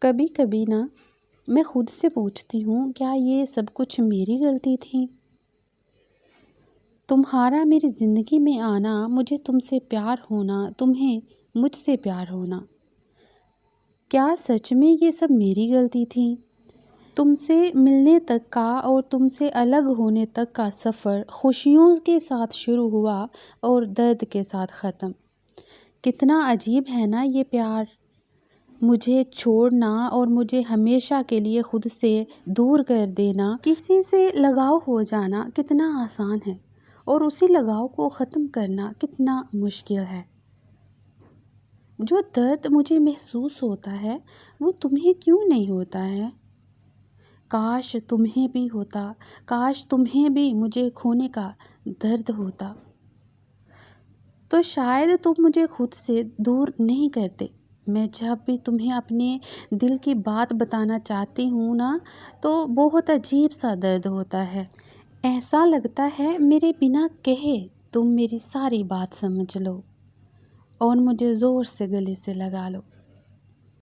کبھی کبھی نا میں خود سے پوچھتی ہوں، کیا یہ سب کچھ میری غلطی تھی؟ تمہارا میری زندگی میں آنا، مجھے تم سے پیار ہونا، تمہیں مجھ سے پیار ہونا، کیا سچ میں یہ سب میری غلطی تھی؟ تم سے ملنے تک کا اور تم سے الگ ہونے تک کا سفر خوشیوں کے ساتھ شروع ہوا اور درد کے ساتھ ختم۔ کتنا عجیب ہے نا یہ پیار! مجھے چھوڑنا اور مجھے ہمیشہ کے لیے خود سے دور کر دینا، کسی سے لگاؤ ہو جانا کتنا آسان ہے، اور اسی لگاؤ کو ختم کرنا کتنا مشکل ہے۔ جو درد مجھے محسوس ہوتا ہے وہ تمہیں کیوں نہیں ہوتا ہے؟ کاش تمہیں بھی ہوتا، کاش تمہیں بھی مجھے کھونے کا درد ہوتا، تو شاید تم مجھے خود سے دور نہیں کرتے۔ میں جب بھی تمہیں اپنے دل کی بات بتانا چاہتی ہوں نا، تو بہت عجیب سا درد ہوتا ہے۔ ایسا لگتا ہے میرے بنا کہے تم میری ساری بات سمجھ لو اور مجھے زور سے گلے سے لگا لو۔